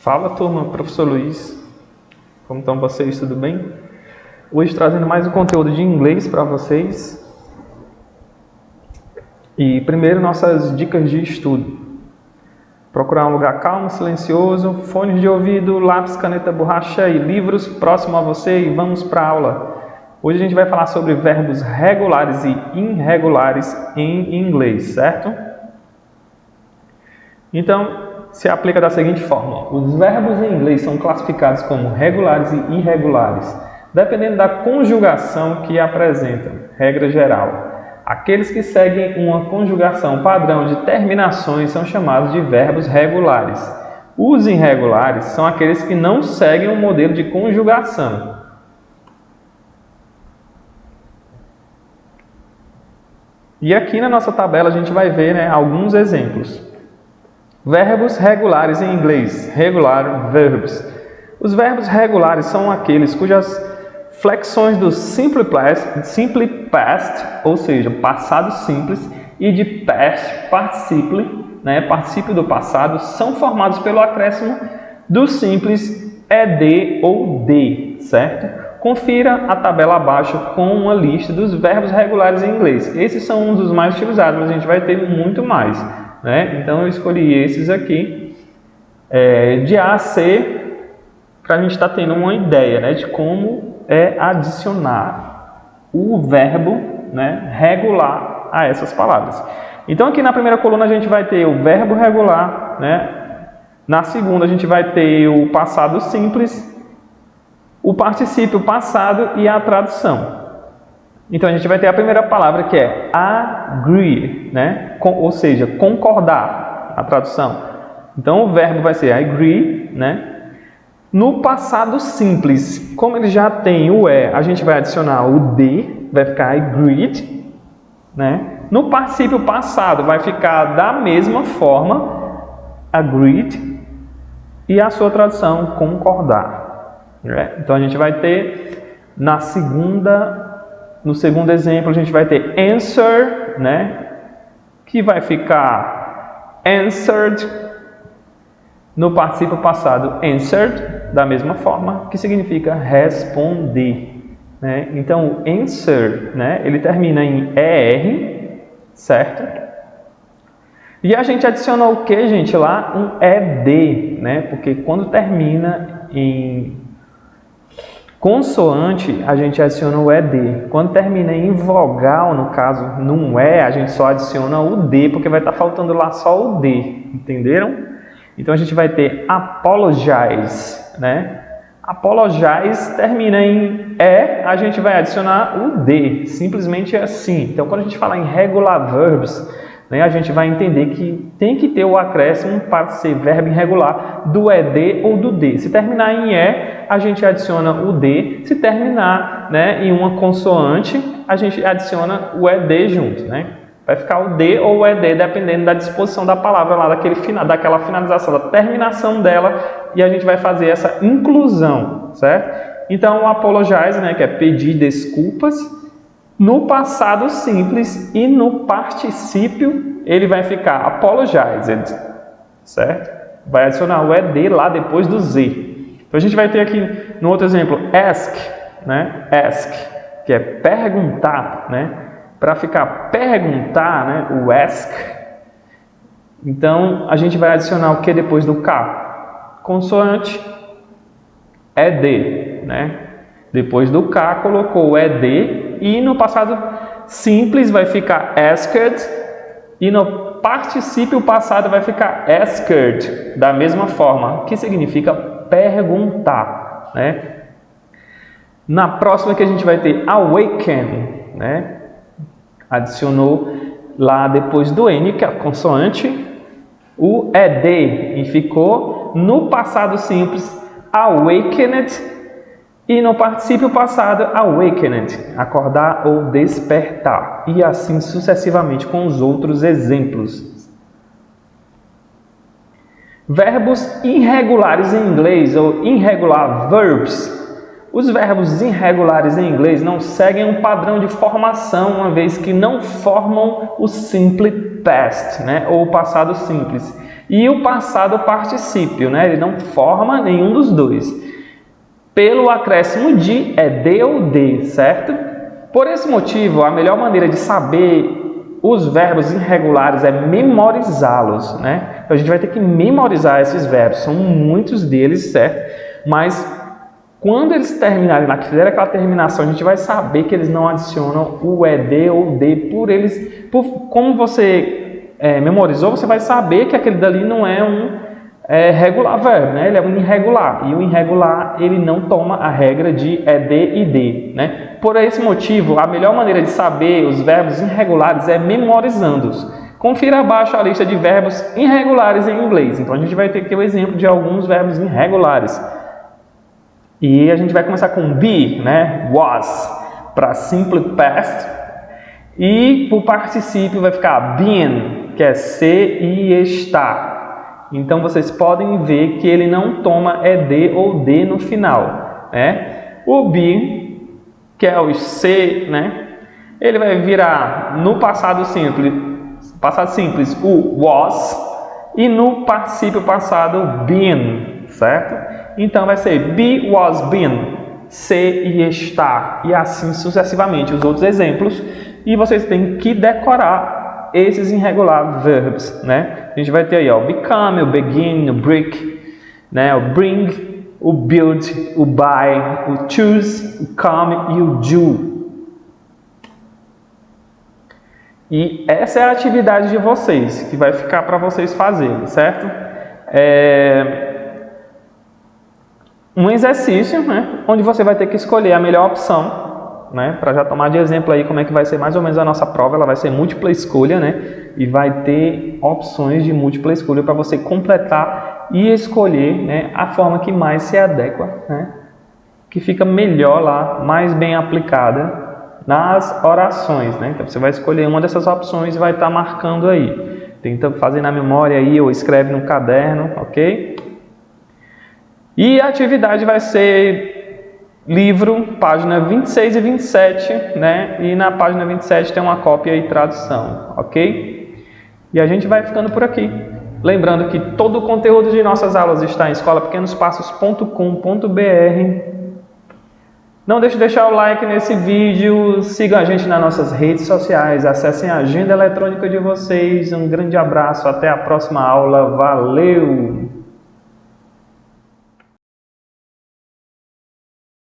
Fala turma, professor Luiz, como estão vocês, tudo bem? Hoje trazendo mais um conteúdo de inglês para vocês. E primeiro nossas dicas de estudo. Procurar um lugar calmo, silencioso, fones de ouvido, lápis, caneta, borracha e livros próximo a você e vamos para a aula. Hoje a gente vai falar sobre verbos regulares e irregulares em inglês, certo? Então, se aplica da seguinte forma: os verbos em inglês são classificados como regulares e irregulares, dependendo da conjugação que apresentam. Regra geral: aqueles que seguem uma conjugação padrão de terminações são chamados de verbos regulares. Os irregulares são aqueles que não seguem um modelo de conjugação. E aqui na nossa tabela a gente vai ver alguns exemplos. Verbos regulares em inglês, regular verbs. Os verbos regulares são aqueles cujas flexões do simple past, ou seja, passado simples, e de past participle, particípio do passado, são formados pelo acréscimo do simples ed ou de, certo? Confira a tabela abaixo com uma lista dos verbos regulares em inglês. Esses são um dos mais utilizados, mas a gente vai ter muito mais, Então eu escolhi esses aqui, de A a C, para a gente estar tendo uma ideia, de como adicionar o verbo, regular a essas palavras. Então aqui na primeira coluna a gente vai ter o verbo regular, Na segunda a gente vai ter o passado simples, o particípio passado e a tradução. Então a gente vai ter a primeira palavra que é agree, ou seja, concordar, a tradução. Então o verbo vai ser agree, No passado simples, como ele já tem o a gente vai adicionar o de, vai ficar agreed, No particípio passado vai ficar da mesma forma, agreed, e a sua tradução, concordar. Então a gente vai ter no segundo exemplo a gente vai ter answer, que vai ficar answered. No particípio passado, answered, da mesma forma, que significa responder. Então, o answer, ele termina em ER, certo? E a gente adicionou o que, gente? Lá um ED, Porque quando termina em consoante, a gente adiciona o ED. Quando termina em vogal, no caso, num a gente só adiciona o D, porque vai estar faltando lá só o D, entenderam? Então a gente vai ter apologize, Apologize termina em a gente vai adicionar o D, simplesmente assim. Então quando a gente fala em regular verbs, a gente vai entender que tem que ter o acréscimo para ser verbo irregular do ED ou do D. Se terminar em a gente adiciona o D. Se terminar em uma consoante, a gente adiciona o ED junto, Vai ficar o D ou o ED, dependendo da disposição da palavra lá, daquela finalização, da terminação dela, e a gente vai fazer essa inclusão, certo? Então, o apologize, que é pedir desculpas, no passado simples e no particípio, ele vai ficar apologized, certo? Vai adicionar o ED lá depois do Z. Então, a gente vai ter aqui, no outro exemplo, ask, Ask, que é perguntar, Para ficar perguntar, o ask. Então, a gente vai adicionar o que depois do K? Consoante, ED, Depois do K, colocou o ED. E no passado simples vai ficar asked. E no particípio passado vai ficar asked, da mesma forma, que significa perguntar, Na próxima que a gente vai ter awaken, Adicionou lá depois do N, que é a consoante, o ED, e ficou no passado simples awakened, e no particípio passado awakened, acordar ou despertar, e assim sucessivamente com os outros exemplos. Verbos irregulares em inglês, ou irregular verbs. Os verbos irregulares em inglês não seguem um padrão de formação, uma vez que não formam o simple past, ou o passado simples. E o passado particípio, né? Ele não forma nenhum dos dois. Pelo acréscimo de é de ou de, certo? Por esse motivo, a melhor maneira de saber os verbos irregulares é memorizá-los, né? Então, a gente vai ter que memorizar esses verbos, são muitos deles, certo? Mas quando eles terminarem lá, que fizer aquela terminação, a gente vai saber que eles não adicionam o ed ou d como você memorizou, você vai saber que aquele dali não é um regular verb, né? Ele é um irregular, e o irregular ele não toma a regra de ed e d, né? Por esse motivo, a melhor maneira de saber os verbos irregulares é memorizando-os. Confira abaixo a lista de verbos irregulares em inglês. Então a gente vai ter aqui o exemplo de alguns verbos irregulares. E a gente vai começar com be, né? Was, para simple past. E o particípio vai ficar been, que é ser e estar. Então vocês podem ver que ele não toma ed ou d no final, né? O be, que é o ser, né? Ele vai virar no passado simples o was, e no particípio passado been, certo? Então vai ser be, was, been, ser e estar, e assim sucessivamente os outros exemplos. E vocês têm que decorar esses irregular verbs, né? A gente vai ter aí, ó, become, o begin, o break, né? O bring, o build, o buy, o choose, o come e o do. E essa é a atividade de vocês, que vai ficar para vocês fazerem, certo? Um exercício, né, onde você vai ter que escolher a melhor opção, né, para já tomar de exemplo aí como é que vai ser mais ou menos a nossa prova. Ela vai ser múltipla escolha, né, e vai ter opções de múltipla escolha para você completar e escolher, né, a forma que mais se adequa, né, que fica melhor lá, mais bem aplicada nas orações, né? Então você vai escolher uma dessas opções e vai estar marcando aí. Tenta fazer na memória aí ou escreve no caderno, ok? E a atividade vai ser livro, página 26 e 27, né? E na página 27 tem uma cópia e tradução, ok? E a gente vai ficando por aqui. Lembrando que todo o conteúdo de nossas aulas está em escolapequenospassos.com.br. Não deixe de deixar o like nesse vídeo, sigam a gente nas nossas redes sociais, acessem a agenda eletrônica de vocês. Um grande abraço, até a próxima aula, valeu!